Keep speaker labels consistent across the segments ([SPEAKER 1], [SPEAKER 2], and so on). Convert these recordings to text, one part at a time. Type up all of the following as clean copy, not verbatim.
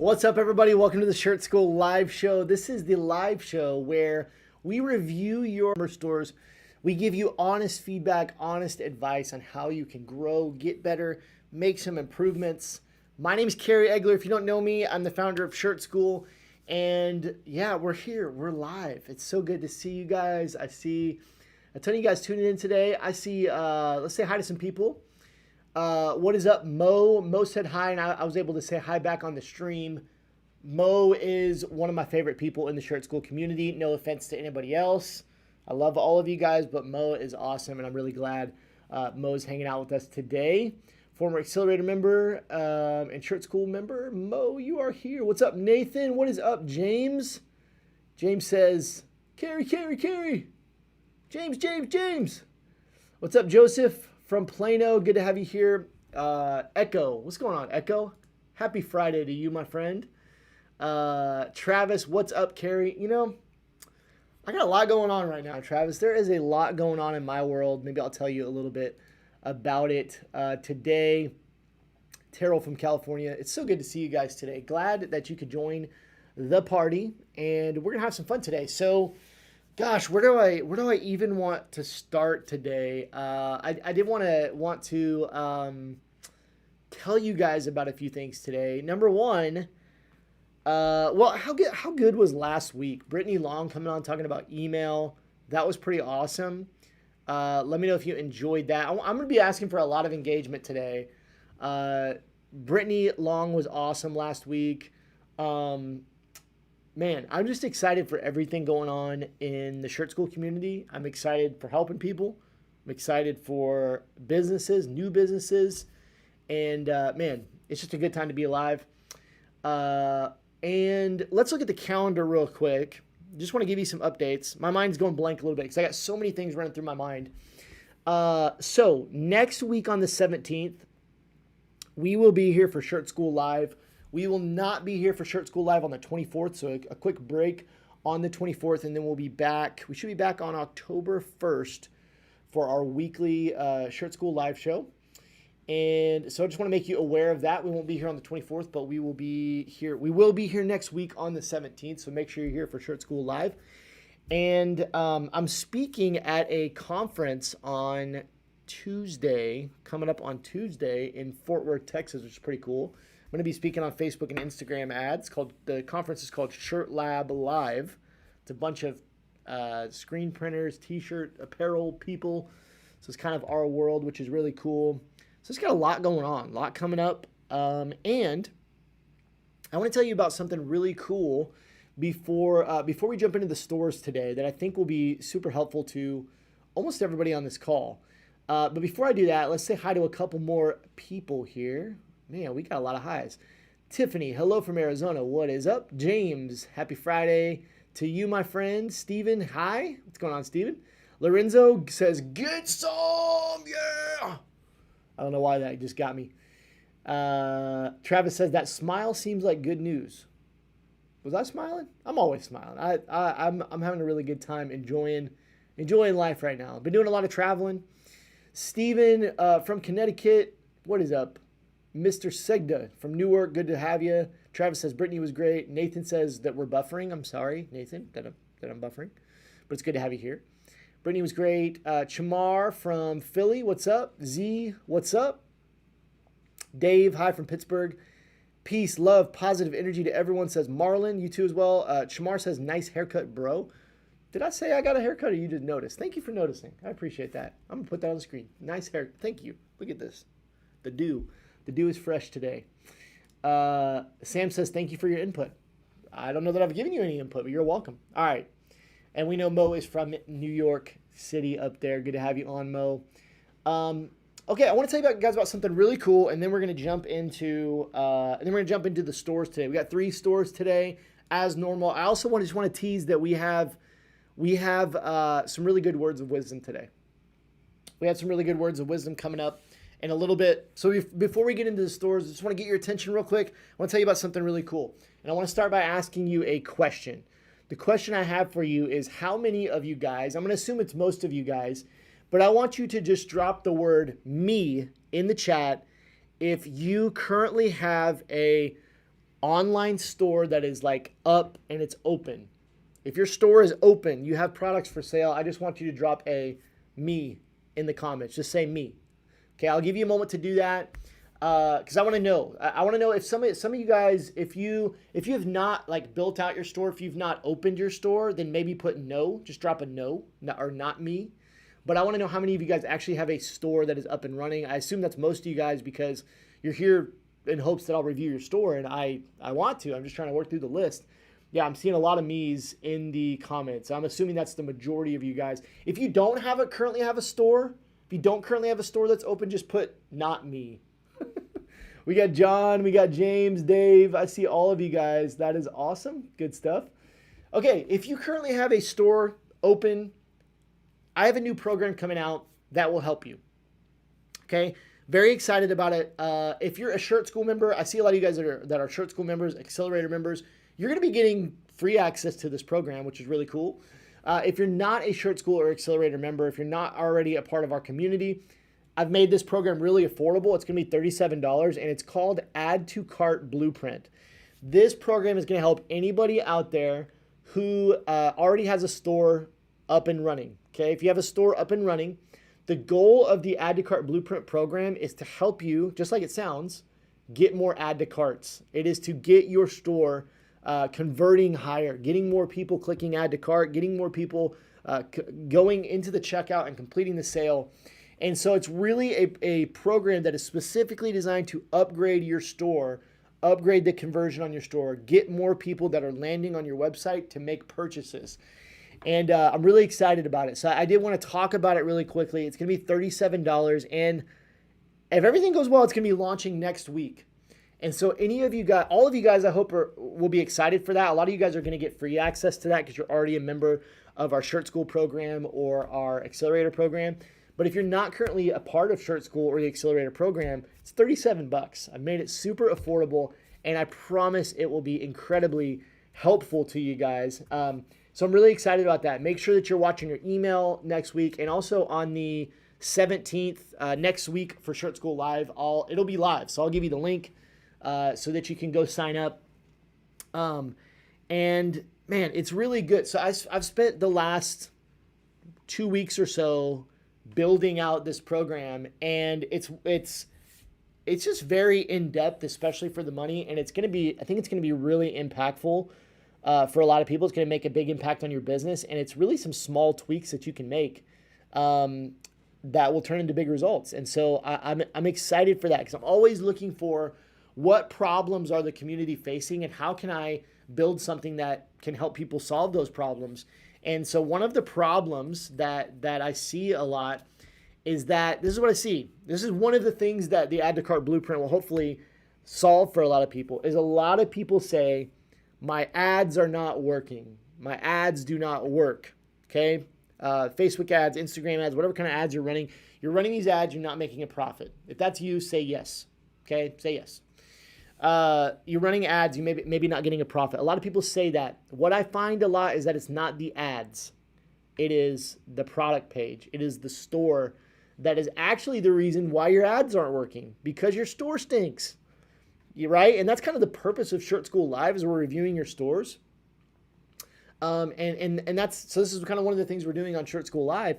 [SPEAKER 1] What's up, everybody? Welcome to the Shirt School live show. This is the live show where we review your stores. We give you honest feedback, honest advice on how you can grow, get better, make some improvements. My name is Kerry Egeler. If you don't know me, I'm the founder of Shirt School. And yeah, we're here. We're live. It's so good to see you guys. I see a ton of you guys tuning in today. I see, let's say hi to some people. What is up, Mo? Mo said hi, and I was able to say hi back on the stream. Mo is one of my favorite people in the Shirt School community. No offense to anybody else. I love all of you guys, but Mo is awesome, and I'm really glad Mo's hanging out with us today. Former Accelerator member and Shirt School member, Mo, you are here. What's up, Nathan? What is up, James? James says, Kerry. James. What's up, Joseph? From Plano, good to have you here. Echo, what's going on, Echo? Happy Friday to you, my friend. Travis, what's up, Kerry? You know, I got a lot going on right now, Travis. There is a lot going on in my world. Maybe I'll tell you a little bit about it today. Terrell from California. It's so good to see you guys today. Glad that you could join the party, and we're gonna have some fun today. So, gosh, where do I even want to start today? I did want to tell you guys about a few things today. Number one, how good was last week? Brittany Long coming on talking about email. That was pretty awesome. Let me know if you enjoyed that. I'm going to be asking for a lot of engagement today. Brittany Long was awesome last week. Man, I'm just excited for everything going on in the Shirt School community. I'm excited for helping people. I'm excited for businesses, new businesses. And man, it's just a good time to be alive. And let's look at the calendar real quick. Just want to give you some updates. My mind's going blank a little bit because I got so many things running through my mind. So next week on the 17th, we will be here for Shirt School Live. We will not be here for Shirt School Live on the 24th, so a quick break on the 24th, and then we'll be back. We should be back on October 1st for our weekly Shirt School Live show. And so I just want to make you aware of that. We won't be here on the 24th, but we will be here. We will be here next week on the 17th, so make sure you're here for Shirt School Live. And I'm speaking at a conference on Tuesday, coming up on Tuesday in Fort Worth, Texas, which is pretty cool. I'm going to be speaking on Facebook and Instagram ads. The conference is called Shirt Lab Live. It's a bunch of screen printers, t-shirt, apparel people. So it's kind of our world, which is really cool. So it's got a lot going on, a lot coming up. And I want to tell you about something really cool before we jump into the stores today that I think will be super helpful to almost everybody on this call. But before I do that, let's say hi to a couple more people here. Man, we got a lot of highs. Tiffany, hello from Arizona. What is up? James, happy Friday to you, my friend. Steven, hi. What's going on, Steven? Lorenzo says, get some, yeah. I don't know why that just got me. Travis says, that smile seems like good news. Was I smiling? I'm always smiling. I'm having a really good time enjoying life right now. I've been doing a lot of traveling. Steven from Connecticut, what is up? Mr. Segda from Newark, good to have you. Travis says Brittany was great. Nathan says that we're buffering. I'm sorry, Nathan, that I'm buffering. But it's good to have you here. Brittany was great. Chamar from Philly, what's up? Z, what's up? Dave, hi from Pittsburgh. Peace, love, positive energy to everyone, says Marlon. You too as well. Chamar says, nice haircut, bro. Did I say I got a haircut or you just noticed? Thank you for noticing. I appreciate that. I'm going to put that on the screen. Nice hair. Thank you. Look at this. The dew. The dew is fresh today. Sam says, thank you for your input. I don't know that I've given you any input, but you're welcome. All right. And we know Mo is from New York City up there. Good to have you on, Mo. Okay, I want to tell you guys about something really cool, and then we're going to jump into the stores today. We got 3 stores today, as normal. I also just want to tease that we have some really good words of wisdom today. We have some really good words of wisdom coming up in a little bit. So before we get into the stores, I just want to get your attention real quick. I want to tell you about something really cool. And I want to start by asking you a question. The question I have for you is, how many of you guys, I'm going to assume it's most of you guys, but I want you to just drop the word me in the chat if you currently have a online store that is like up and it's open. If your store is open, you have products for sale, I just want you to drop a me in the comments. Just say me. Okay, I'll give you a moment to do that because I want to know. I want to know if some of you guys, if you have not like built out your store, if you've not opened your store, then maybe put no. Just drop a no or not me. But I want to know how many of you guys actually have a store that is up and running. I assume that's most of you guys because you're here in hopes that I'll review your store, and I want to. I'm just trying to work through the list. Yeah, I'm seeing a lot of me's in the comments. I'm assuming that's the majority of you guys. If you don't currently have a store, if you don't currently have a store that's open, just put not me. We got John, we got James, Dave. I see all of you guys. That is awesome. Good stuff. Okay, if you currently have a store open, I have a new program coming out that will help you. Okay, very excited about it. If you're a Shirt School member, I see a lot of you guys that are Shirt School members, Accelerator members. You're going to be getting free access to this program, which is really cool. If you're not a Shirt School or Accelerator member, if you're not already a part of our community, I've made this program really affordable. It's going to be $37, and it's called Add to Cart Blueprint. This program is going to help anybody out there who already has a store up and running. Okay, if you have a store up and running, the goal of the Add to Cart Blueprint program is to help you, just like it sounds, get more add to carts. It is to get your store converting higher, getting more people clicking add to cart, getting more people going into the checkout and completing the sale. And so it's really a program that is specifically designed to upgrade your store, upgrade the conversion on your store, get more people that are landing on your website to make purchases. And I'm really excited about it. So I did want to talk about it really quickly. It's going to be $37. And if everything goes well, it's going to be launching next week. And so all of you guys, I hope will be excited for that. A lot of you guys are going to get free access to that because you're already a member of our Shirt School program or our Accelerator program. But if you're not currently a part of Shirt School or the Accelerator program, it's $37. I've made it super affordable, and I promise it will be incredibly helpful to you guys. So I'm really excited about that. Make sure that you're watching your email next week, and also on the 17th next week for Shirt School Live, it'll be live. So I'll give you the link so that you can go sign up. And man, it's really good. So I've spent the last 2 weeks or so building out this program, and it's just very in-depth, especially for the money. And I think it's going to be really impactful for a lot of people. It's going to make a big impact on your business. And it's really some small tweaks that you can make that will turn into big results. And so I'm excited for that because I'm always looking for what problems are the community facing and how can I build something that can help people solve those problems. And so one of the problems that I see a lot is that this is what I see. This is one of the things that the Add to Cart Blueprint will hopefully solve for a lot of people is a lot of people say, my ads are not working. My ads do not work. Okay. Facebook ads, Instagram ads, whatever kind of ads you're running these ads, you're not making a profit. If that's you, say yes. Okay. Say yes. You're running ads, you maybe not getting a profit. A lot of people say that. What I find a lot is that it's not the ads. It is the product page. It is the store that is actually the reason why your ads aren't working, because your store stinks. You're right? And that's kind of the purpose of Shirt School Live, is we're reviewing your stores. And that's, so this is kind of one of the things we're doing on Shirt School Live.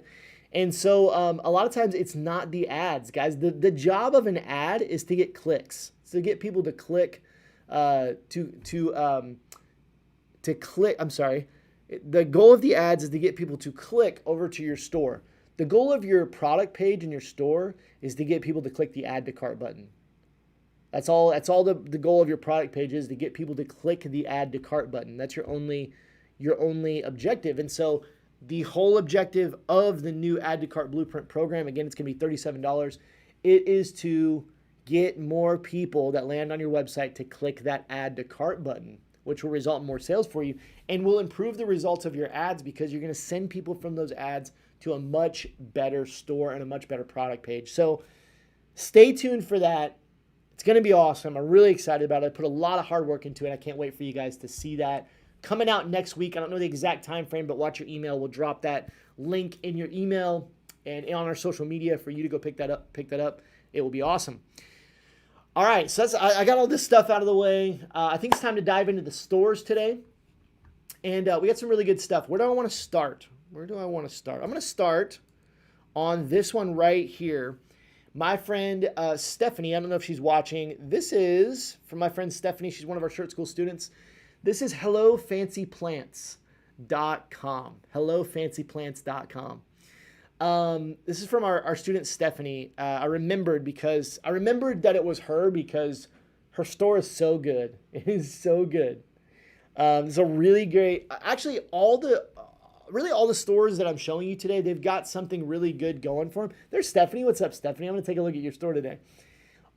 [SPEAKER 1] And so a lot of times it's not the ads, guys. The job of an ad is to get clicks. It's to get people to click, to click. I'm sorry. The goal of the ads is to get people to click over to your store. The goal of your product page in your store is to get people to click the add to cart button. That's all the goal of your product page is, to get people to click the add to cart button. That's your only objective. And so the whole objective of the new Add to Cart Blueprint program, again, it's going to be $37. It is to get more people that land on your website to click that add to cart button, which will result in more sales for you and will improve the results of your ads, because you're going to send people from those ads to a much better store and a much better product page. So stay tuned for that. It's going to be awesome. I'm really excited about it. I put a lot of hard work into it. I can't wait for you guys to see that. Coming out next week. I don't know the exact time frame, but watch your email. We'll drop that link in your email and on our social media for you to go pick that up. It will be awesome. All right, so I got all this stuff out of the way. I think it's time to dive into the stores today. And we got some really good stuff. Where do I want to start? I'm going to start on this one right here. My friend Stephanie, I don't know if she's watching. This is from my friend Stephanie. She's one of our Shirt School students. This is HelloFancyPlants.com. HelloFancyPlants.com. This is from our student Stephanie. I remembered that it was her because her store is so good. It is so good. It's a really great. Actually, all the stores that I'm showing you today, they've got something really good going for them. There's Stephanie. What's up, Stephanie? I'm going to take a look at your store today.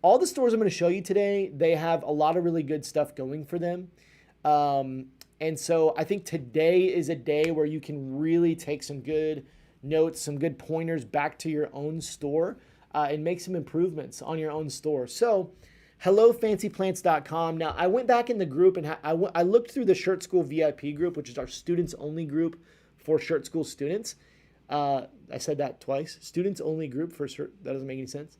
[SPEAKER 1] All the stores I'm going to show you today, they have a lot of really good stuff going for them. And so I think today is a day where you can really take some good notes, some good pointers back to your own store and make some improvements on your own store. So HelloFancyPlants.com. Now, I went back in the group and I looked through the Shirt School VIP group, which is our students only group for Shirt School students. I said that twice. Students only group for shirt. That doesn't make any sense.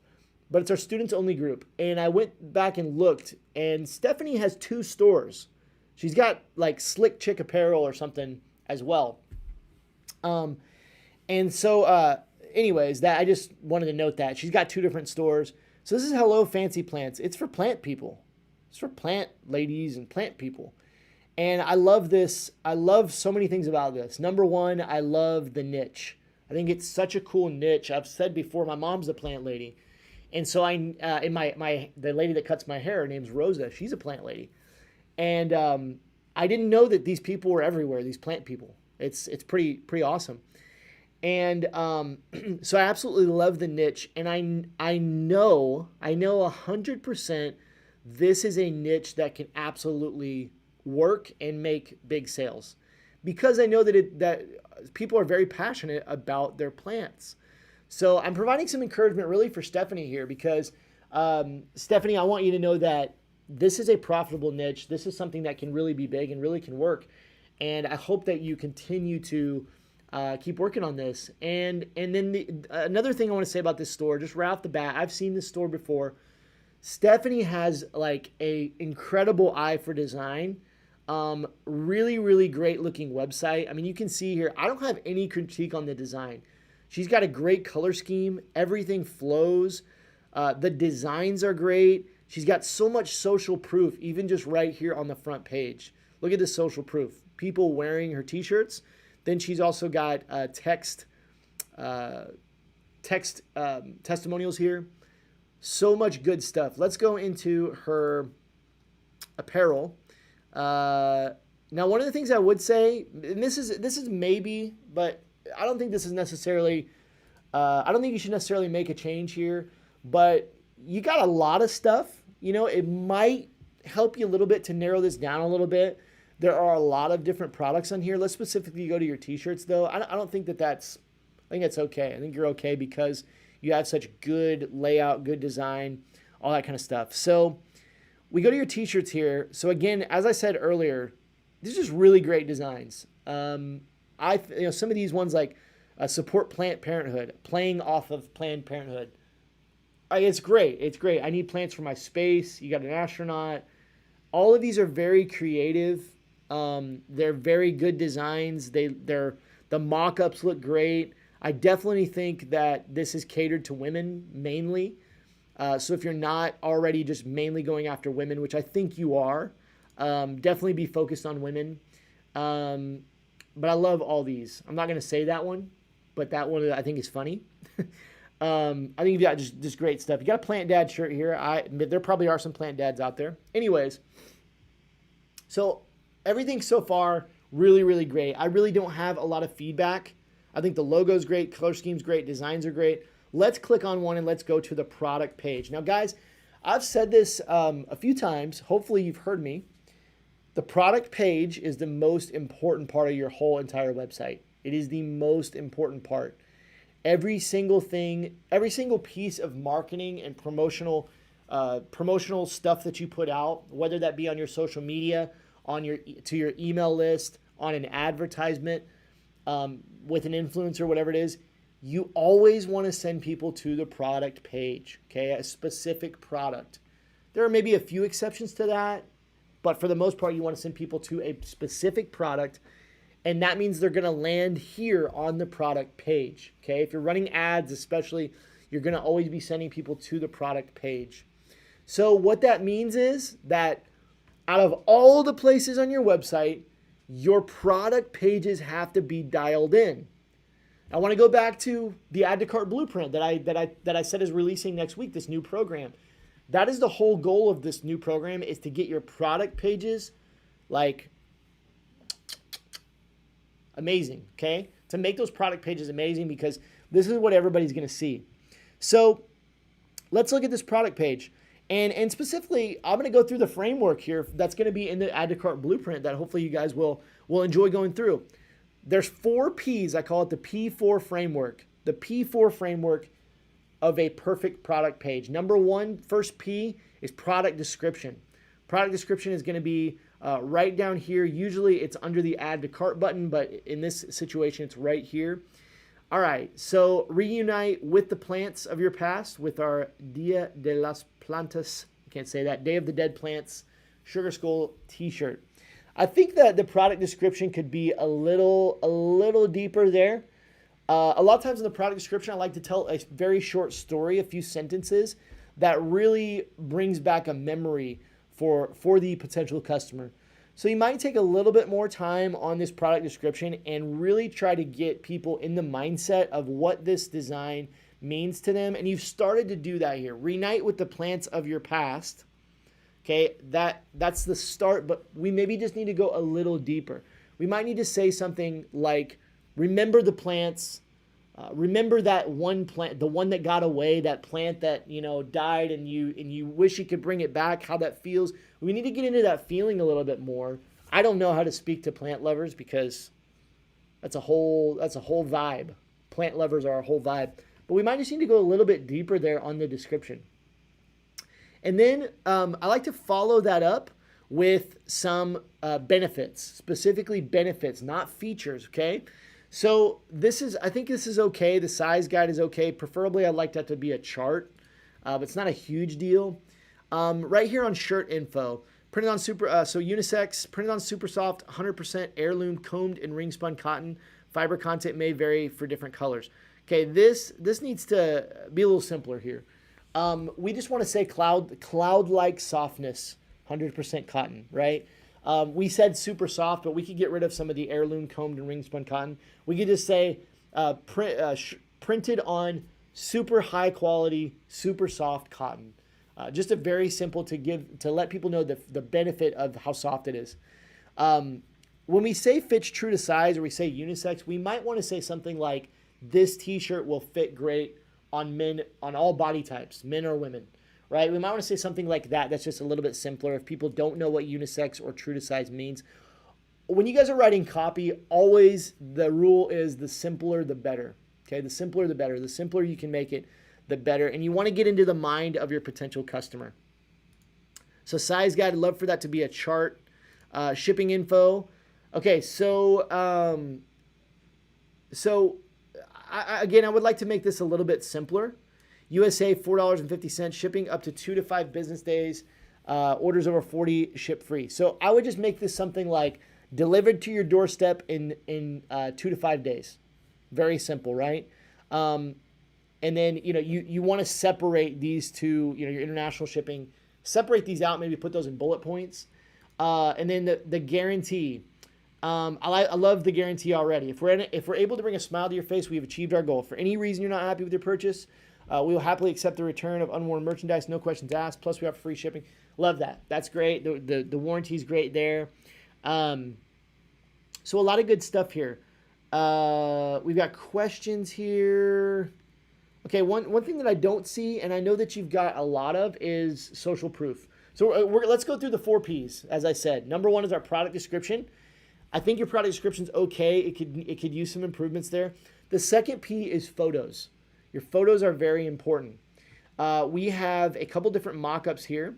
[SPEAKER 1] But it's our students only group. And I went back and looked, and Stephanie has 2 stores. She's got like Slick Chick Apparel or something as well. And so anyways, that I just wanted to note that. She's got 2 different stores. So this is Hello Fancy Plants. It's for plant people. It's for plant ladies and plant people. And I love this. I love so many things about this. Number one, I love the niche. I think it's such a cool niche. I've said before, my mom's a plant lady. And so the lady that cuts my hair, her name's Rosa. She's a plant lady. And I didn't know that these people were everywhere, these plant people. It's pretty awesome. And so I absolutely love the niche, and I know 100% this is a niche that can absolutely work and make big sales, because I know that people are very passionate about their plants. So I'm providing some encouragement really for Stephanie here, because Stephanie, I want you to know that this is a profitable niche. This is something that can really be big and really can work, and I hope that you continue to keep working on this. And then another thing I want to say about this store, just right off the bat, I've seen this store before. Stephanie has like a incredible eye for design. Really, really great looking website. I mean, you can see here, I don't have any critique on the design. She's got a great color scheme. Everything flows. The designs are great. She's got so much social proof, even just right here on the front page. Look at the social proof. People wearing her t-shirts. Then she's also got text testimonials here. So much good stuff. Let's go into her apparel. Now, one of the things I would say, and this is maybe, but I don't think this is necessarily. I don't think you should necessarily make a change here. But you got a lot of stuff. You know, it might help you a little bit to narrow this down a little bit. There are a lot of different products on here. Let's specifically go to your t-shirts, though. I don't think that's. I think it's okay. I think you're okay because you have such good layout, good design, all that kind of stuff. So we go to your t-shirts here. So again, as I said earlier, these are just really great designs. Some of these ones like support Planned Parenthood, playing off of Planned Parenthood. It's great. It's great. I need plants for my space. You got an astronaut. All of these are very creative. They're very good designs. The mock-ups look great. I definitely think that this is catered to women mainly. So if you're not already just mainly going after women, which I think you are, definitely be focused on women. But I love all these. I'm not going to say that one, but that one I think is funny. I think you've got just great stuff. You got a Plant Dad shirt here. There probably are some Plant Dads out there. Anyways, so everything so far, really, really great. I really don't have a lot of feedback. I think the logo's great, color scheme's great, designs are great. Let's click on one and let's go to the product page. Now, guys, I've said this a few times. Hopefully you've heard me. The product page is the most important part of your whole entire website. It is the most important part. Every single thing, every single piece of marketing and promotional stuff that you put out, whether that be on your social media, to your email list, on an advertisement, with an influencer, whatever it is, you always want to send people to the product page, okay? A specific product. There are maybe a few exceptions to that, but for the most part, you want to send people to a specific product, and that means they're going to land here on the product page. Okay, if you're running ads, especially, you're going to always be sending people to the product page. So what that means is that out of all the places on your website, your product pages have to be dialed in. I want to go back to the Add to Cart blueprint that I said is releasing next week, this new program. That is the whole goal of this new program, is to get your product pages like amazing, okay? To make those product pages amazing, because this is what everybody's going to see. So let's look at this product page. And specifically, I'm going to go through the framework here that's going to be in the Add to Cart blueprint that hopefully you guys will enjoy going through. There's 4 P's. I call it the P4 framework. The P4 framework of a perfect product page. Number 1, first P is product description. Product description is going to be right down here. Usually it's under the Add to Cart button, but in this situation, it's right here. All right, so reunite with the plants of your past with our Dia de las Plantas, I can't say that, Day of the Dead Plants Sugar Skull t-shirt. I think that the product description could be a little deeper there. A lot of times in the product description, I like to tell a very short story, a few sentences that really brings back a memory for the potential customer. So you might take a little bit more time on this product description and really try to get people in the mindset of what this design means to them. And you've started to do that here. Reunite with the plants of your past. Okay, that's the start, but we maybe just need to go a little deeper. We might need to say something like, remember the plants, remember that one plant, the one that got away, that plant that, died, and you wish you could bring it back, how that feels. We need to get into that feeling a little bit more. I don't know how to speak to plant lovers because that's a whole vibe. Plant lovers are a whole vibe. But we might just need to go a little bit deeper there on the description. And then I like to follow that up with some benefits, specifically benefits, not features, okay? So I think this is okay. The size guide is okay. Preferably, I'd like that to be a chart, but it's not a huge deal. Right here on shirt info, printed on unisex, printed on super soft, 100% heirloom, combed and ring spun cotton. Fiber content may vary for different colors. Okay, this needs to be a little simpler here. We just want to say cloud-like softness, 100% cotton, right? We said super soft, but we could get rid of some of the heirloom, combed and ring spun cotton. We could just say printed on super high quality, super soft cotton. Just a very simple to let people know the benefit of how soft it is. When we say fits true to size, or we say unisex, we might want to say something like, this t-shirt will fit great on men, on all body types, men or women, right? We might want to say something like that. That's just a little bit simpler if people don't know what unisex or true to size means. When you guys are writing copy, always the rule is the simpler the better. Okay, the simpler the better. The simpler you can make it, the better. And you want to get into the mind of your potential customer. So size guide, I'd love for that to be a chart. Shipping info. Okay, again, I would like to make this a little bit simpler. USA, $4.50, shipping up to 2 to 5 business days. Orders over 40, ship free. So I would just make this something like delivered to your doorstep in 2 to 5 days. Very simple, right? And then, you want to separate these two, your international shipping, separate these out, maybe put those in bullet points. And then the guarantee. I love the guarantee already. If we're able to bring a smile to your face, we've achieved our goal. For any reason you're not happy with your purchase, we will happily accept the return of unworn merchandise, no questions asked. Plus, we have free shipping. Love that. That's great. The warranty is great there. So a lot of good stuff here. We've got questions here. Okay, one thing that I don't see, and I know that you've got a lot of, is social proof. So let's go through the 4 Ps, as I said. Number 1 is our product description. I think your product description is okay. It could use some improvements there. The second P is photos. Your photos are very important. We have a couple different mock-ups here.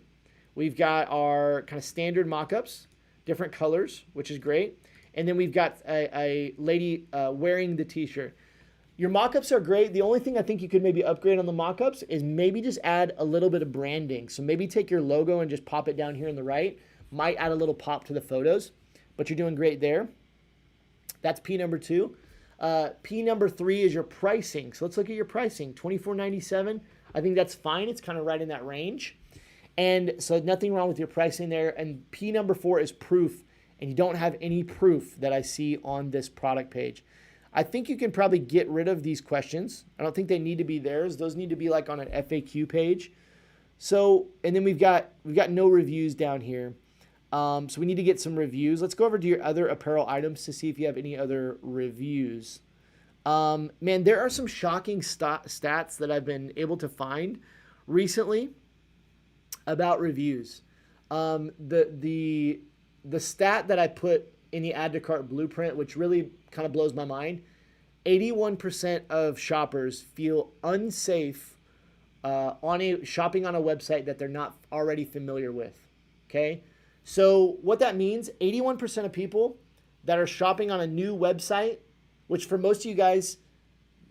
[SPEAKER 1] We've got our kind of standard mock-ups, different colors, which is great. And then we've got a lady wearing the t-shirt. Your mock-ups are great. The only thing I think you could maybe upgrade on the mock-ups is maybe just add a little bit of branding. So maybe take your logo and just pop it down here on the right. Might add a little pop to the photos, but you're doing great there. That's P number 2. P number 3 is your pricing. So let's look at your pricing. $24.97. I think that's fine. It's kind of right in that range. And so nothing wrong with your pricing there. And P number 4 is proof. And you don't have any proof that I see on this product page. I think you can probably get rid of these questions. I don't think they need to be theirs. Those need to be like on an FAQ page. So, and then we've got no reviews down here. So we need to get some reviews. Let's go over to your other apparel items to see if you have any other reviews. Man, there are some shocking stats that I've been able to find recently about reviews. The stat that I put in the add to cart blueprint, which really kind of blows my mind, 81% of shoppers feel unsafe shopping on a website that they're not already familiar with. Okay, so what that means, 81% of people that are shopping on a new website, which for most of you guys,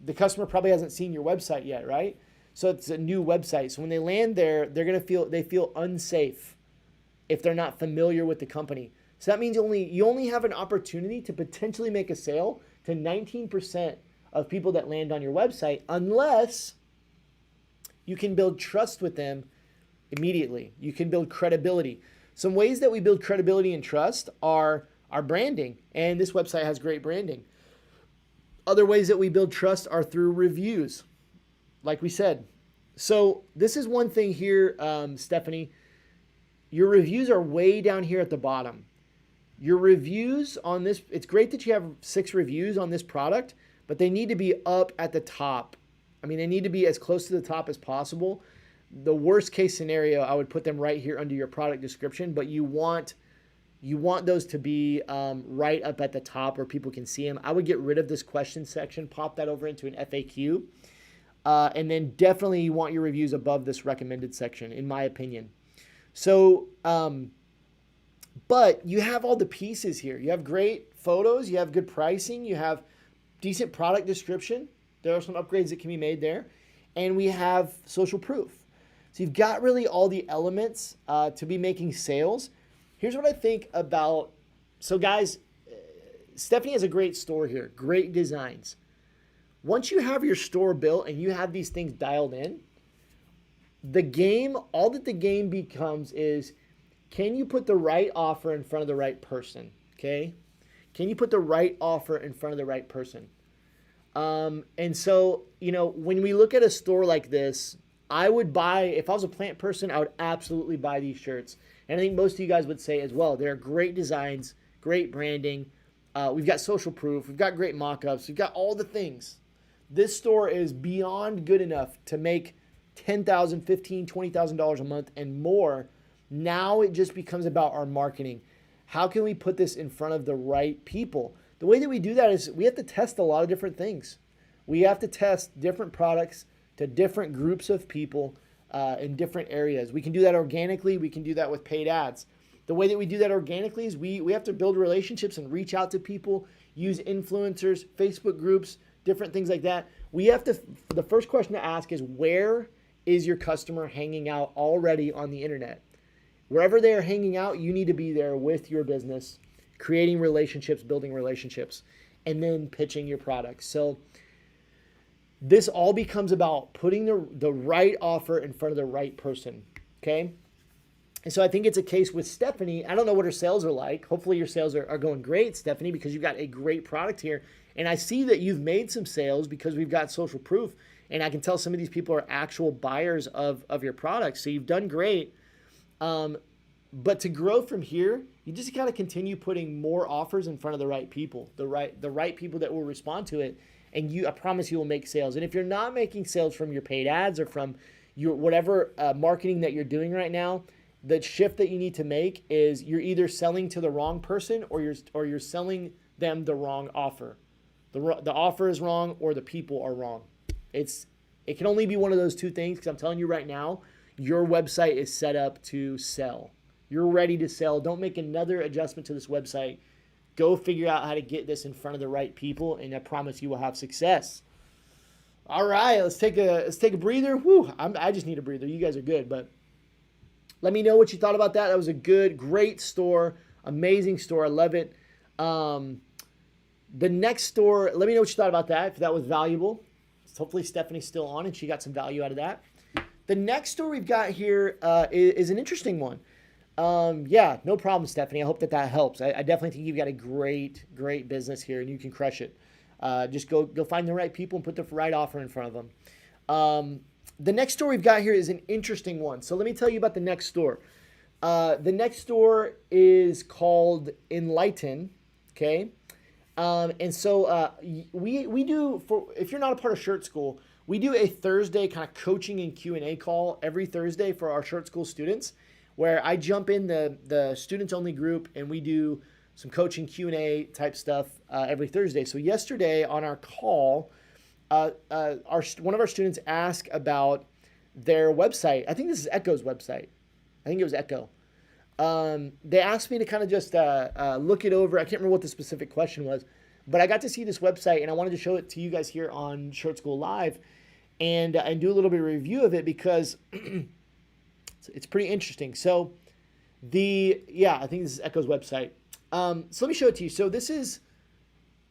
[SPEAKER 1] the customer probably hasn't seen your website yet, right? So it's a new website. So when they land there, they feel unsafe if they're not familiar with the company. So that means you only have an opportunity to potentially make a sale to 19% of people that land on your website, unless you can build trust with them immediately. You can build credibility. Some ways that we build credibility and trust are our branding, and this website has great branding. Other ways that we build trust are through reviews, like we said. So this is one thing here, Stephanie. Your reviews are way down here at the bottom. Your reviews on this, it's great that you have 6 reviews on this product, but they need to be up at the top. I mean, they need to be as close to the top as possible. The worst case scenario, I would put them right here under your product description, but you want those to be right up at the top where people can see them. I would get rid of this question section, pop that over into an FAQ, and then definitely you want your reviews above this recommended section, in my opinion. So, but you have all the pieces here. You have great photos, you have good pricing, you have decent product description. There are some upgrades that can be made there. And we have social proof. So you've got really all the elements to be making sales. Here's what I think about, so guys, Stephanie has a great store here, great designs. Once you have your store built and you have these things dialed in, all that the game becomes is, can you put the right offer in front of the right person? Okay? Can you put the right offer in front of the right person? And so, when we look at a store like this, I would buy, if I was a plant person, I would absolutely buy these shirts. And I think most of you guys would say as well, they're great designs, great branding. We've got social proof. We've got great mock-ups. We've got all the things. This store is beyond good enough to make $10,000, $15,000, $20,000 a month and more. Now it just becomes about our marketing. How can we put this in front of the right people? The way that we do that is we have to test a lot of different things. We have to test different products to different groups of people in different areas. We can do that organically. We can do that with paid ads. The way that we do that organically is we have to build relationships and reach out to people, use influencers, Facebook groups, different things like that. The first question to ask is, where is your customer hanging out already on the internet? Wherever they are hanging out, you need to be there with your business, creating relationships, building relationships, and then pitching your products. So this all becomes about putting the right offer in front of the right person, okay? And so I think it's a case with Stephanie. I don't know what her sales are like. Hopefully your sales are going great, Stephanie, because you've got a great product here. And I see that you've made some sales because we've got social proof. And I can tell some of these people are actual buyers of your products. So you've done great. But to grow from here, you just got to continue putting more offers in front of the right people, the right people that will respond to it. And I promise you will make sales. And if you're not making sales from your paid ads or from your whatever marketing that you're doing right now, the shift that you need to make is you're either selling to the wrong person or you're selling them the wrong offer. The offer is wrong or the people are wrong. It can only be one of those two things, because I'm telling you right now, your website is set up to sell. You're ready to sell. Don't make another adjustment to this website. Go figure out how to get this in front of the right people, and I promise you will have success. All right, let's take a breather. Whew, I just need a breather. You guys are good, but let me know what you thought about that. That was a great store, amazing store. I love it. Um, the next store, let me know what you thought about that. If that was valuable, hopefully Stephanie's still on and she got some value out of that. The next store we've got here is an interesting one. Yeah, no problem, Stephanie. I hope that helps. I definitely think you've got a great business here, and you can crush it. Just go find the right people and put the right offer in front of them. The next store we've got here is an interesting one. So let me tell you about the next store. The next store is called Enlighten. Okay, and so we do, for if you're not a part of Shirt School, we do a Thursday kind of coaching and Q&A call every Thursday for our Shirt School students, where I jump in the students only group and we do some coaching Q&A type stuff every Thursday. So yesterday on our call, one of our students asked about their website. I think this is Echo's website. I think it was Echo. They asked me to kind of just look it over. I can't remember what the specific question was, but I got to see this website and I wanted to show it to you guys here on Shirt School Live and do a little bit of review of it because it's pretty interesting. So I think this is Echo's website. So let me show it to you. So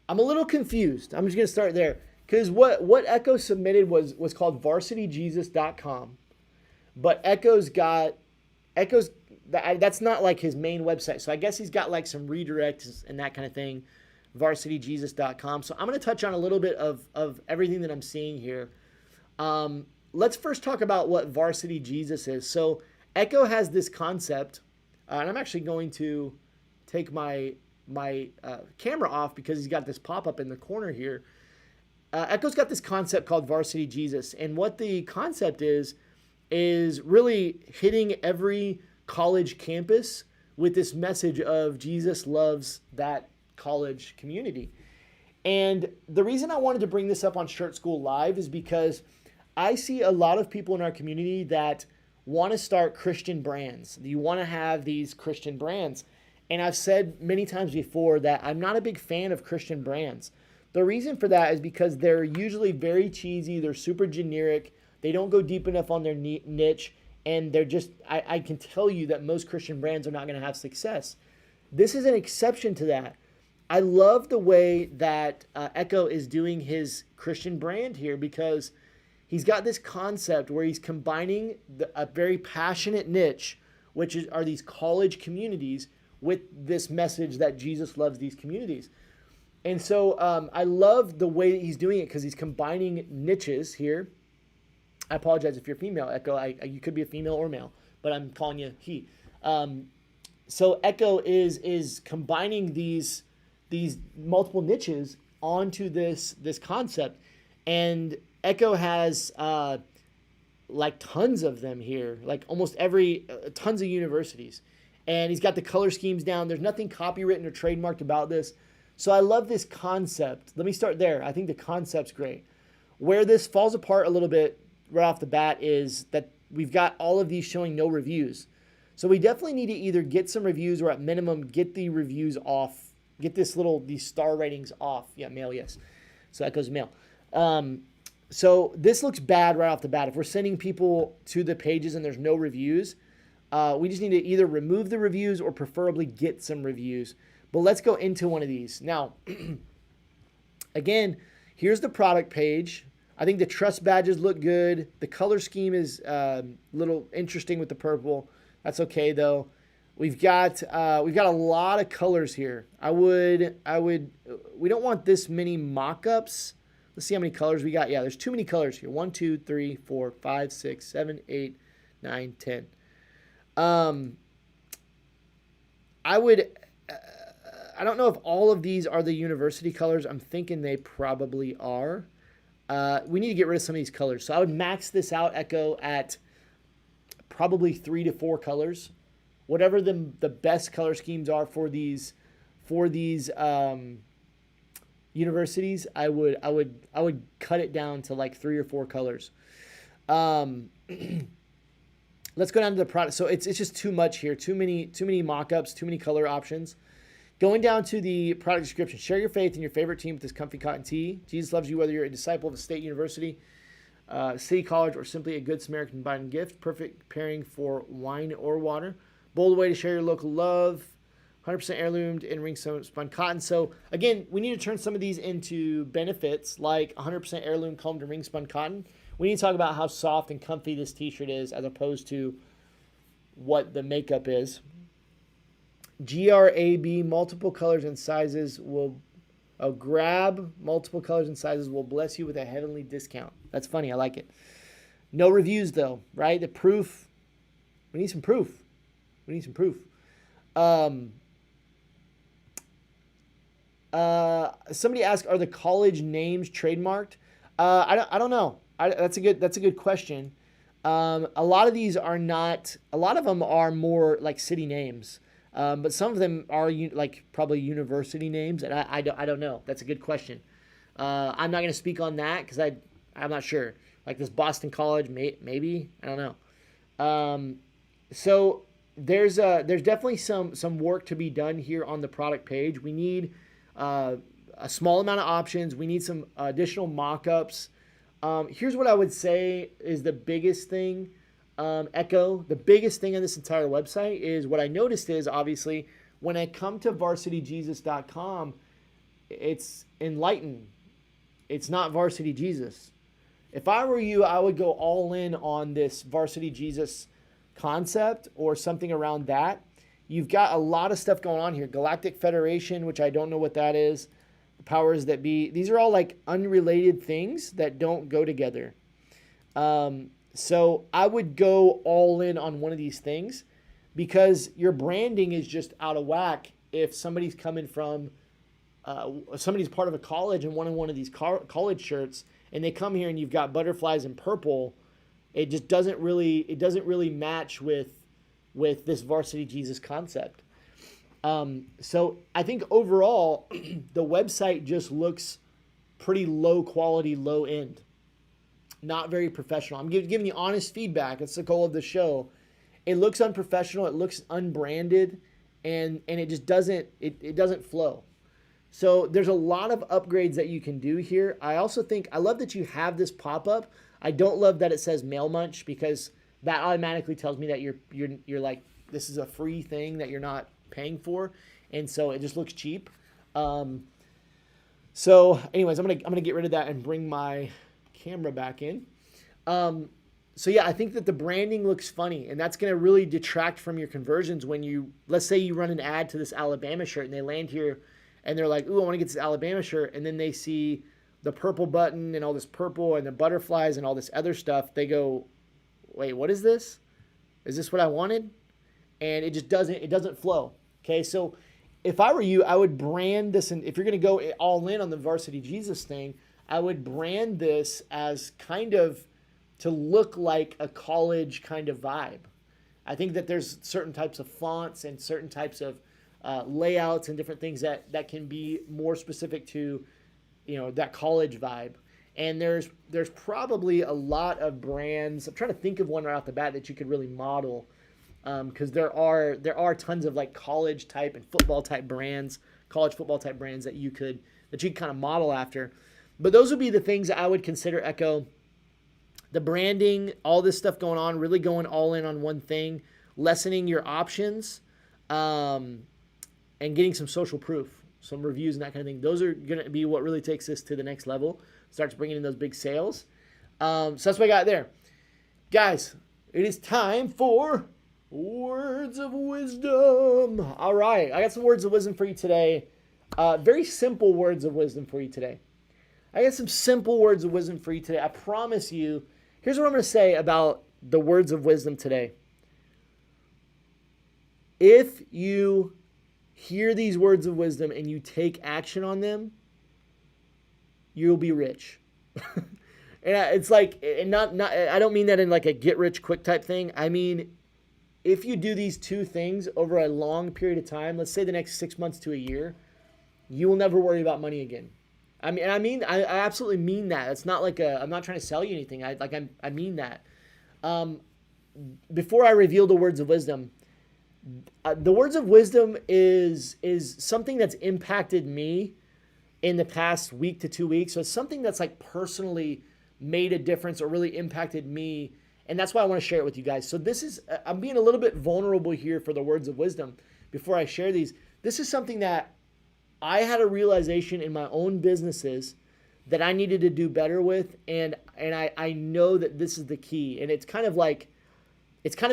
[SPEAKER 1] I'm a little confused. I'm just going to start there because what Echo submitted was called varsityjesus.com, but Echo's that's not like his main website. So I guess he's got like some redirects and that kind of thing, varsityjesus.com. So I'm going to touch on a little bit of everything that I'm seeing here. Let's first talk about what Varsity Jesus is. So Echo has this concept, and I'm actually going to take my camera off because he's got this pop-up in the corner here. Echo's got this concept called Varsity Jesus, and what the concept is really hitting every college campus with this message of Jesus loves that college community. And the reason I wanted to bring this up on Shirt School Live is because I see a lot of people in our community that want to start Christian brands. You want to have these Christian brands. And I've said many times before that I'm not a big fan of Christian brands. The reason for that is because they're usually very cheesy. They're super generic. They don't go deep enough on their niche. And they're just, I can tell you that most Christian brands are not going to have success. This is an exception to that. I love the way that Echo is doing his Christian brand here because he's got this concept where he's combining a very passionate niche, which are these college communities, with this message that Jesus loves these communities. And so I love the way that he's doing it because he's combining niches here. I apologize if you're female, Echo. You could be a female or male, but I'm calling you he. So Echo is combining these multiple niches onto this concept, and Echo has like tons of them here, like almost tons of universities, and he's got the color schemes down. There's nothing copywritten or trademarked about this, so I love this concept. Let me start there. I think the concept's great. Where this falls apart a little bit right off the bat is that we've got all of these showing no reviews. So we definitely need to either get some reviews or at minimum get the reviews off, get these star ratings off. Yeah, male, yes. So Echo's male. So this looks bad right off the bat. If we're sending people to the pages and there's no reviews, we just need to either remove the reviews or preferably get some reviews. But let's go into one of these. Now, again, here's the product page. I think the trust badges look good. The color scheme is a little interesting with the purple. That's okay though. We've got a lot of colors here. We don't want this many mock-ups. Let's see how many colors we got. Yeah, there's too many colors here. 1, 2, 3, 4, 5, 6, 7, 8, 9, 10. I don't know if all of these are the university colors. I'm thinking they probably are. We need to get rid of some of these colors. So I would max this out, Echo, at probably 3 to 4 colors. Whatever the best color schemes are for these universities, I would cut it down to like 3 or 4 colors. Let's go down to the product. So it's just too much here. Too many mock-ups, too many color options. Going down to the product description, share your faith in your favorite team with this comfy cotton tee. Jesus loves you whether you're a disciple of a state university, city college, or simply a good Samaritan combined gift. Perfect pairing for wine or water. Bold way to share your local love. 100% heirloomed and ring spun cotton. So again, we need to turn some of these into benefits like 100% heirloom combed and ring spun cotton. We need to talk about how soft and comfy this t-shirt is as opposed to what the makeup is. GRAB, multiple colors and sizes will grab multiple colors and sizes will bless you with a heavenly discount. That's funny. I like it. No reviews though, right? The proof. We need some proof. Somebody asked, are the college names trademarked? I don't know. That's a good question. A lot of these are not. A lot of them are more like city names, but some of them are like probably university names, and I don't know. That's a good question. I'm not going to speak on that because I'm not sure. Like this Boston College, maybe I don't know. So there's definitely some work to be done here on the product page. We need a small amount of options. We need some additional mock-ups. Here's what I would say is the biggest thing, Echo. The biggest thing on this entire website is what I noticed is obviously when I come to varsityjesus.com, it's enlightened. It's not Varsity Jesus. If I were you, I would go all in on this Varsity Jesus concept or something around that. You've got a lot of stuff going on here. Galactic Federation, which I don't know what that is. The powers that be. These are all like unrelated things that don't go together. So I would go all in on one of these things because your branding is just out of whack if somebody's coming from, somebody's part of a college and one of these college shirts and they come here and you've got butterflies and purple. It just doesn't really match with this Varsity Jesus concept. So I think overall, the website just looks pretty low quality, low end. Not very professional. I'm giving you honest feedback. That's the goal of the show. It looks unprofessional. It looks unbranded, and it just doesn't flow. So there's a lot of upgrades that you can do here. I love that you have this pop-up. I don't love that it says Mail Munch because that automatically tells me that you're like, this is a free thing that you're not paying for, and so it just looks cheap. So anyways, I'm gonna get rid of that and bring my camera back in. So yeah, I think that the branding looks funny, and that's gonna really detract from your conversions when let's say you run an ad to this Alabama shirt and they land here and they're like, ooh, I want to get this Alabama shirt, and then they see the purple button and all this purple and the butterflies and all this other stuff. They go, wait, what is this? Is this what I wanted? And it doesn't flow. Okay, so if I were you, I would brand this, and if you're going to go all in on the Varsity Jesus thing, I would brand this as kind of to look like a college kind of vibe. I think that there's certain types of fonts and certain types of layouts and different things that can be more specific to, that college vibe. And there's probably a lot of brands. I'm trying to think of one right off the bat that you could really model, because there are tons of like college type and football type brands, college football type brands that you could kind of model after. But those would be the things I would consider, Echo. The branding, all this stuff going on, really going all in on one thing, lessening your options, and getting some social proof, some reviews and that kind of thing. Those are going to be what really takes this to the next level, starts bringing in those big sales. So that's what I got there. Guys, it is time for words of wisdom. All right, I got some words of wisdom for you today. Very simple words of wisdom for you today. I got some simple words of wisdom for you today. I promise you. Here's what I'm going to say about the words of wisdom today. If you hear these words of wisdom and you take action on them, you'll be rich. And it's like, and not I don't mean that in like a get rich quick type thing. I mean, if you do these two things over a long period of time, let's say the next 6 months to a year, you will never worry about money again. I absolutely mean that. It's not like I'm not trying to sell you anything. I mean that. Before I reveal the words of wisdom, The words of wisdom is something that's impacted me in the past week to 2 weeks. So it's something that's like personally made a difference or really impacted me. And that's why I want to share it with you guys. So I'm being a little bit vulnerable here for the words of wisdom before I share these. This is something that I had a realization in my own businesses that I needed to do better with. And I know that this is the key. And it's kind of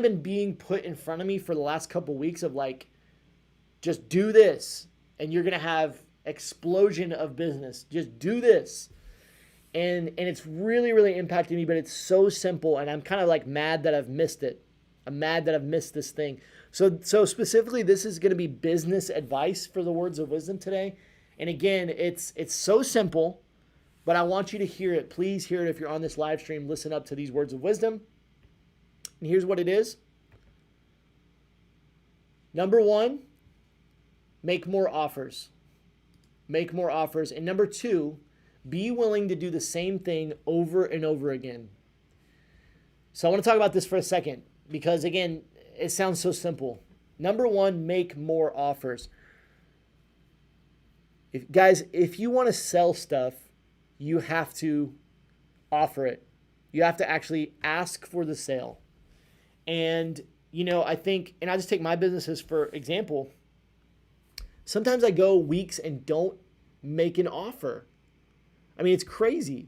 [SPEAKER 1] been being put in front of me for the last couple of weeks of like, just do this and you're going to have explosion of business. Just do this. And it's really, really impacted me, but it's so simple. And I'm kind of like mad that I've missed it. I'm mad that I've missed this thing. So specifically, this is going to be business advice for the words of wisdom today. And again, it's so simple, but I want you to hear it. Please hear it. If you're on this live stream, listen up to these words of wisdom. And here's what it is. Number one, make more offers. Make more offers. And number two, be willing to do the same thing over and over again. So I want to talk about this for a second because, again, it sounds so simple. Number one, make more offers. If you want to sell stuff, you have to offer it. You have to actually ask for the sale. And, I think, and I just take my businesses for example. Sometimes I go weeks and don't make an offer. I mean, it's crazy,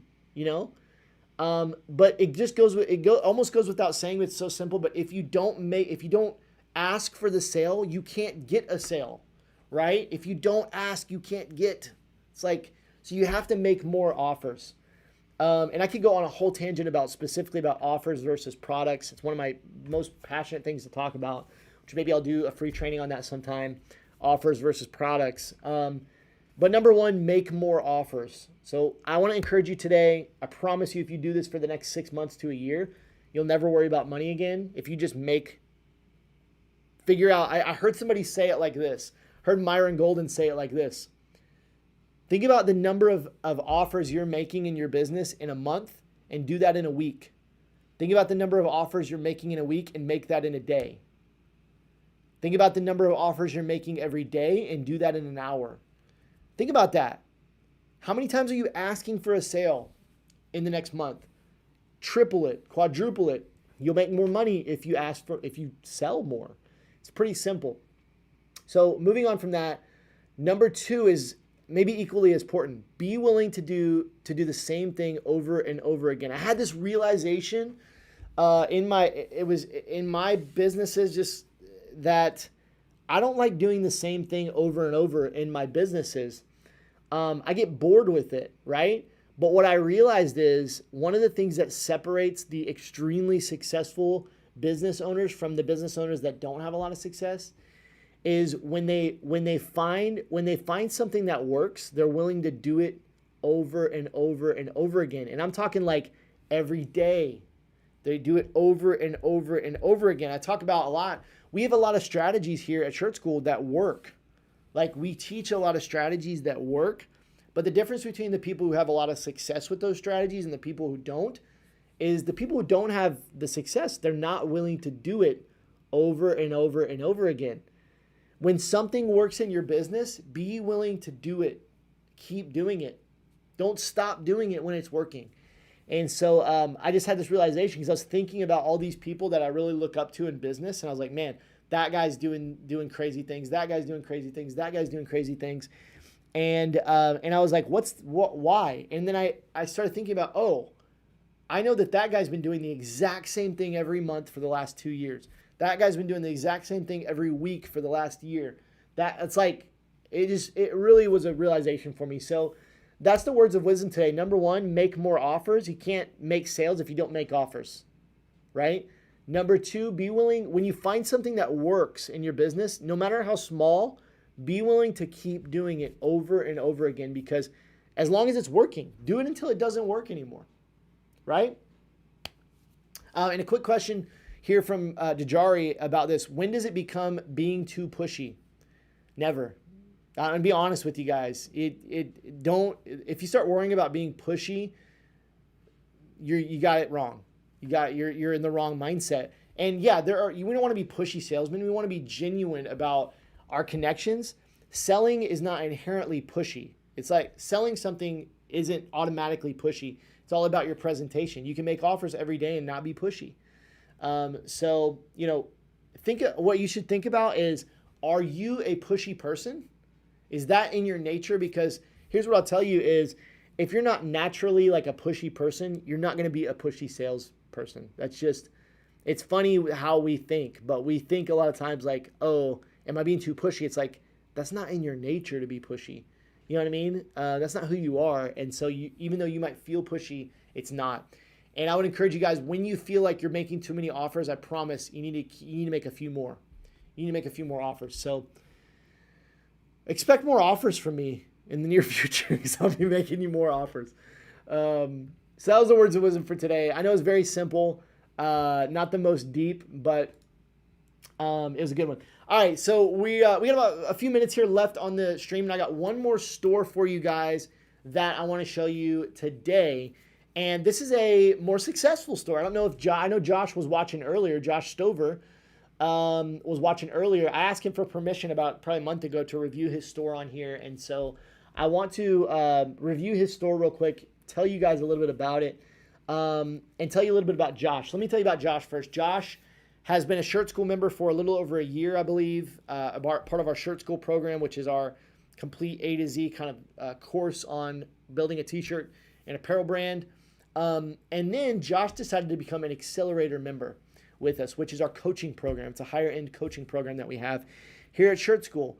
[SPEAKER 1] but it just almost goes without saying. It's so simple. But if you don't ask for the sale, you can't get a sale, right? If you don't ask, you can't get. It's like, so you have to make more offers. And I could go on a whole tangent specifically about offers versus products. It's one of my most passionate things to talk about, which maybe I'll do a free training on that sometime. Offers versus products. But number one, make more offers. So I want to encourage you today. I promise you, if you do this for the next 6 months to a year, you'll never worry about money again. If you just figure out, I heard somebody say it like this. Heard Myron Golden say it like this. Think about the number of offers you're making in your business in a month and do that in a week. Think about the number of offers you're making in a week and make that in a day. Think about the number of offers you're making every day and do that in an hour. Think about that. How many times are you asking for a sale in the next month? Triple it, quadruple it. You'll make more money if you sell more. It's pretty simple. So moving on from that, number two is maybe equally as important. Be willing to do the same thing over and over again. I had this realization in my businesses, just that I don't like doing the same thing over and over in my businesses. I get bored with it, right? But what I realized is one of the things that separates the extremely successful business owners from the business owners that don't have a lot of success is when they find something that works, they're willing to do it over and over and over again. And I'm talking like every day. They do it over and over and over again. I talk about a lot. We have a lot of strategies here at Church School that work. Like, we teach a lot of strategies that work, but the difference between the people who have a lot of success with those strategies and the people who don't is the people who don't have the success, they're not willing to do it over and over and over again. When something works in your business, be willing to do it. Keep doing it. Don't stop doing it when it's working. And so I just had this realization because I was thinking about all these people that I really look up to in business. And I was like, man, that guy's doing crazy things. That guy's doing crazy things. That guy's doing crazy things. And I was like, why? And then I started thinking about, I know that guy's been doing the exact same thing every month for the last 2 years. That guy's been doing the exact same thing every week for the last year. It really was a realization for me. So that's the words of wisdom today. Number one, make more offers. You can't make sales if you don't make offers, right? Number two, be willing, when you find something that works in your business, no matter how small, be willing to keep doing it over and over again, because as long as it's working, do it until it doesn't work anymore, right? And a quick question here from Dejari about this. When does it become being too pushy? Never. I'm gonna be honest with you guys. If you start worrying about being pushy, you got it wrong. You're in the wrong mindset. And yeah, we don't want to be pushy salesmen. We want to be genuine about our connections. Selling is not inherently pushy. It's like selling something isn't automatically pushy. It's all about your presentation. You can make offers every day and not be pushy. So, what you should think about is, are you a pushy person? Is that in your nature? Because here's what I'll tell you is, if you're not naturally like a pushy person, you're not going to be a pushy salesperson. It's funny how we think, but we think a lot of times like, oh, am I being too pushy? It's like, that's not in your nature to be pushy. You know what I mean? That's not who you are. And so even though you might feel pushy, it's not. And I would encourage you guys, when you feel like you're making too many offers, I promise you need to make a few more. You need to make a few more offers. So expect more offers from me in the near future, because I'll be making you more offers. So that was the words of wisdom for today. I know it's very simple, not the most deep, but it was a good one. All right, so we got about a few minutes here left on the stream, and I got one more store for you guys that I want to show you today. And this is a more successful store. I don't know if I know Josh was watching earlier. Josh Stover was watching earlier. I asked him for permission about probably a month ago to review his store on here, and so I want to review his store real quick, tell you guys a little bit about it, and tell you a little bit about Josh. Let me tell you about Josh first. Josh has been a Shirt School member for a little over a year, I believe, part of our Shirt School program, which is our complete A to Z kind of course on building a t-shirt and apparel brand. And then Josh decided to become an accelerator member with us, which is our coaching program. It's a higher end coaching program that we have here at Shirt School.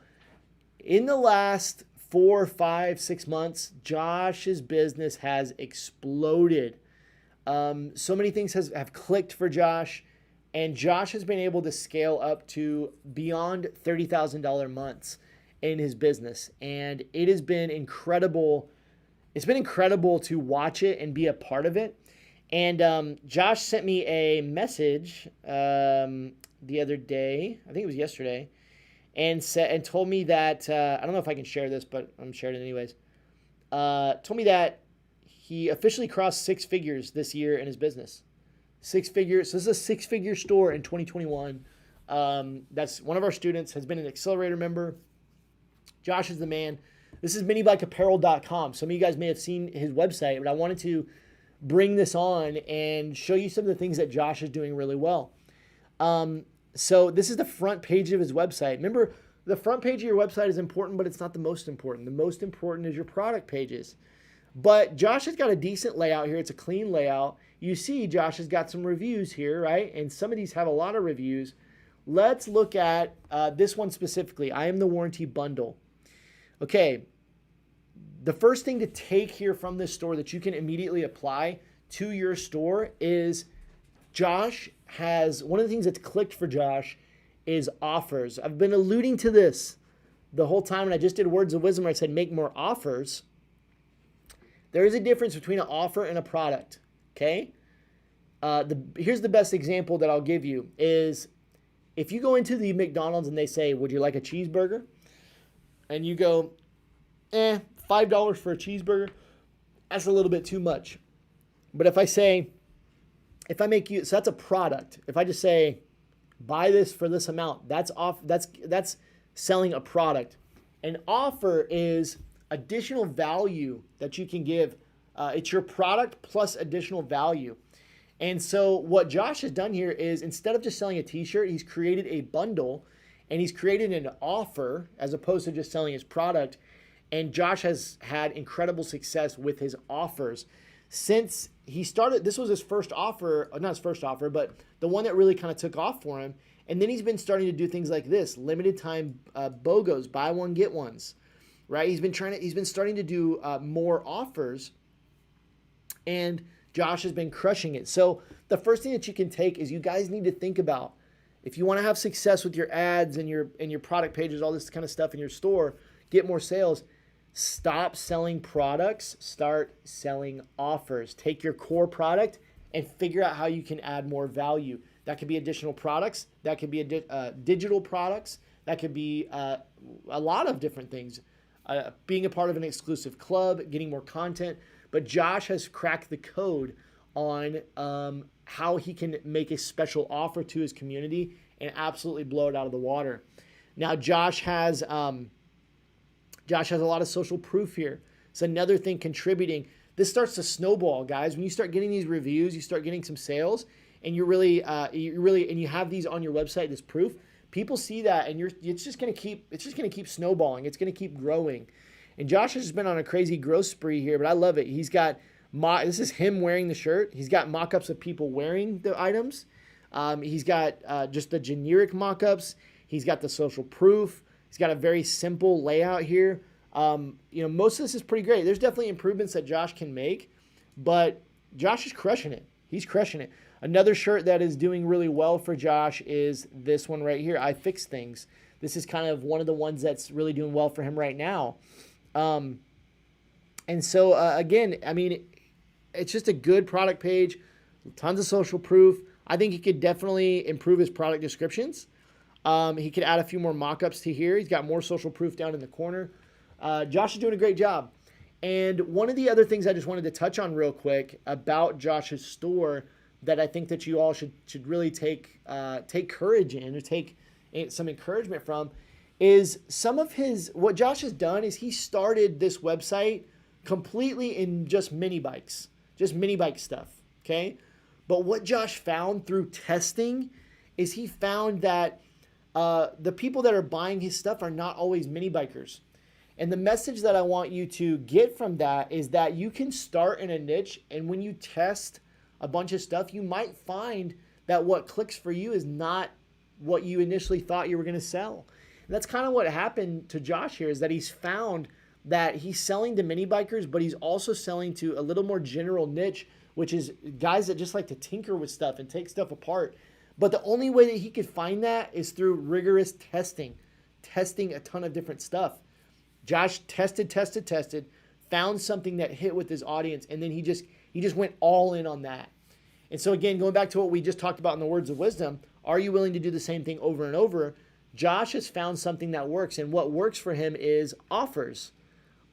[SPEAKER 1] In the last 4, 5, 6 months, Josh's business has exploded. So many things have clicked for Josh. And Josh has been able to scale up to beyond $30,000 months in his business. And it has been incredible. It's been incredible to watch it and be a part of it. And Josh sent me a message the other day, I think it was yesterday, and told me that, I don't know if I can share this, but I'm sharing it anyways. Told me that he officially crossed 6 figures this year in his business. 6 figures. So this is a 6-figure store in 2021. That's one of our students, has been an accelerator member. Josh is the man. This is minibikeapparel.com. Some of you guys may have seen his website, but I wanted to bring this on and show you some of the things that Josh is doing really well. So this is the front page of his website. Remember, the front page of your website is important, but it's not the most important. The most important is your product pages. But Josh has got a decent layout here. It's a clean layout. You see Josh has got some reviews here, right? And some of these have a lot of reviews. Let's look at this one specifically. I am the warranty bundle. Okay, the first thing to take here from this store that you can immediately apply to your store is Josh has, one of the things that's clicked for Josh is offers. I've been alluding to this the whole time, and I just did words of wisdom where I said make more offers. There is a difference between an offer and a product, okay? Here's the best example that I'll give you is if you go into the McDonald's and they say, would you like a cheeseburger? And you go, $5 for a cheeseburger, that's a little bit too much. But if I make you, so that's a product. If I just say, buy this for this amount, that's selling a product. An offer is additional value that you can give. It's your product plus additional value. And so what Josh has done here is instead of just selling a t-shirt, he's created a bundle and he's created an offer as opposed to just selling his product. And Josh has had incredible success with his offers. Since he started, this was his first offer, not his first offer, but the one that really kind of took off for him. And then he's been starting to do things like this, limited time BOGOs, buy one, get ones, right? He's been starting to do more offers, and Josh has been crushing it. So the first thing that you can take is you guys need to think about, if you want to have success with your ads and your product pages, all this kind of stuff in your store, get more sales, stop selling products, start selling offers. Take your core product and figure out how you can add more value. That could be additional products. That could be digital products. That could be a lot of different things. Being a part of an exclusive club, getting more content. But Josh has cracked the code on how he can make a special offer to his community and absolutely blow it out of the water. Now, Josh has a lot of social proof here. It's another thing contributing. This starts to snowball, guys. When you start getting these reviews, you start getting some sales, and you have these on your website, this proof. People see that, and it's just gonna keep snowballing. It's gonna keep growing. And Josh has been on a crazy growth spree here, but I love it. He's got this is him wearing the shirt. He's got mock-ups of people wearing the items. He's got just the generic mock-ups. He's got the social proof. He's got a very simple layout here. Most of this is pretty great. There's definitely improvements that Josh can make, but Josh is crushing it. He's crushing it. Another shirt that is doing really well for Josh is this one right here. I Fix Things. This is kind of one of the ones that's really doing well for him right now. Again, I mean, it's just a good product page, tons of social proof. I think he could definitely improve his product descriptions. He could add a few more mock-ups to here. He's got more social proof down in the corner. Josh is doing a great job. And one of the other things I just wanted to touch on real quick about Josh's store that I think that you all should really take courage in or take some encouragement from is what Josh has done is he started this website completely in just mini bike stuff, okay? But what Josh found through testing is he found that the people that are buying his stuff are not always mini bikers. And the message that I want you to get from that is that you can start in a niche, and when you test a bunch of stuff, you might find that what clicks for you is not what you initially thought you were going to sell. And that's kind of what happened to Josh here, is that he's found that he's selling to mini bikers, but he's also selling to a little more general niche, which is guys that just like to tinker with stuff and take stuff apart. But the only way that he could find that is through rigorous testing a ton of different stuff. Josh tested, found something that hit with his audience, and then he just went all in on that. And so again, going back to what we just talked about in the words of wisdom, are you willing to do the same thing over and over? Josh has found something that works, and what works for him is offers.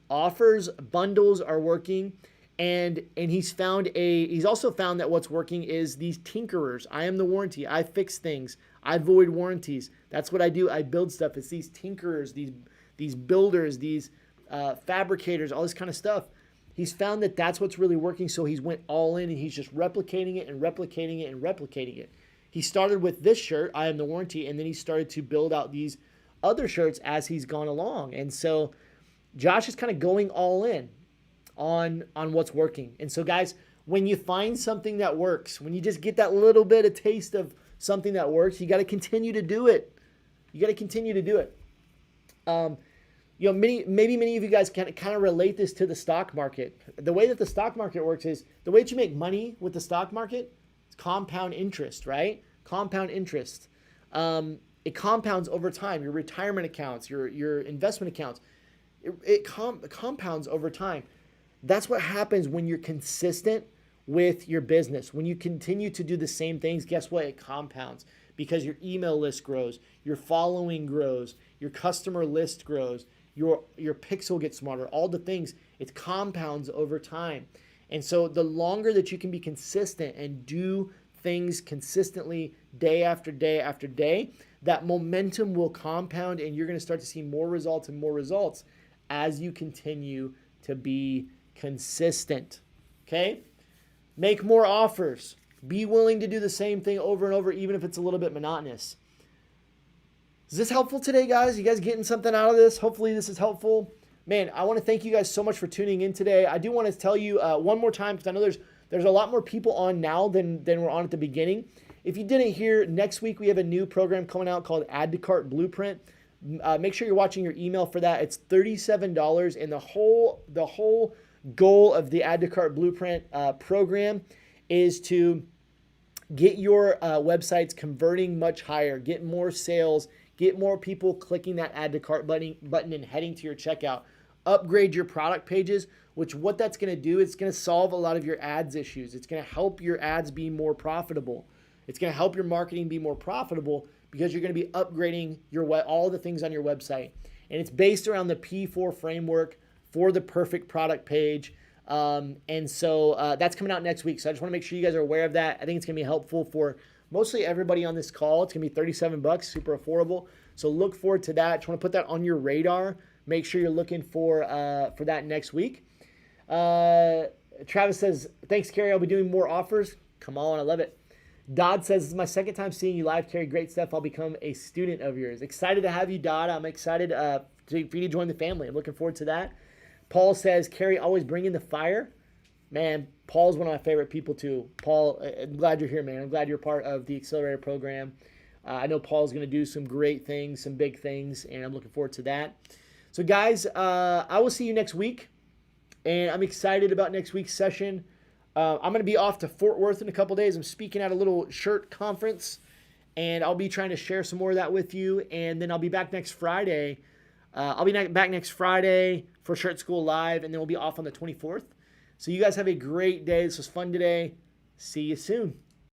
[SPEAKER 1] Bundles are working, and he's also found that what's working is these tinkerers. I am the warranty. I fix things. I void warranties. That's what I do. I build stuff. It's these tinkerers, these builders, these fabricators, all this kind of stuff. He's found that that's what's really working, so he's went all in, and he's just replicating it and replicating it and replicating it. He started with this shirt, I am the warranty, and then he started to build out these other shirts as he's gone along. And so Josh is kind of going all in on what's working. And so guys, when you find something that works, when you just get that little bit of taste of something that works, you got to continue to do it. Maybe many of you guys can kind of relate this to the stock market. The way that the stock market works is the way that you make money with the stock market is compound interest, right? Compound interest. It compounds over time. Your retirement accounts, your investment accounts, it compounds over time. That's what happens when you're consistent with your business. When you continue to do the same things, guess what? It compounds because your email list grows, your following grows, your customer list grows, your pixel gets smarter, all the things. It compounds over time. And so the longer that you can be consistent and do things consistently day after day after day, that momentum will compound, and you're going to start to see more results and more results as you continue to be consistent. Okay? Make more offers. Be willing to do the same thing over and over, even if it's a little bit monotonous. Is this helpful today, guys? You guys getting something out of this? Hopefully this is helpful. Man, I want to thank you guys so much for tuning in today. I do want to tell you one more time, because I know there's a lot more people on now than were on at the beginning. If you didn't hear, next week we have a new program coming out called Add to Cart Blueprint. Make sure you're watching your email for that. It's $37, and the whole goal of the Add to Cart Blueprint program is to get your websites converting much higher, get more sales, get more people clicking that Add to Cart button and heading to your checkout. Upgrade your product pages, which what that's going to do, it's going to solve a lot of your ads issues. It's going to help your ads be more profitable. It's going to help your marketing be more profitable because you're going to be upgrading all the things on your website. And it's based around the P4 framework for the perfect product page. And so that's coming out next week. So I just want to make sure you guys are aware of that. I think it's going to be helpful for mostly everybody on this call. It's going to be $37, super affordable. So look forward to that. Just want to put that on your radar. Make sure you're looking for that next week. Travis says, thanks, Kerry. I'll be doing more offers. Come on, I love it. Dodd says, this is my second time seeing you live, Kerry. Great stuff. I'll become a student of yours. Excited to have you, Dodd. I'm excited for you to join the family. I'm looking forward to that. Paul says, Kerry, always bring in the fire. Man, Paul's one of my favorite people too. Paul, I'm glad you're here, man. I'm glad you're part of the Accelerator program. I know Paul's going to do some great things, some big things, and I'm looking forward to that. So, guys, I will see you next week, and I'm excited about next week's session. I'm going to be off to Fort Worth in a couple days. I'm speaking at a little shirt conference, and I'll be trying to share some more of that with you, and then I'll be back next Friday. Back next Friday for Shirt School Live, and then we'll be off on the 24th. So you guys have a great day. This was fun today. See you soon.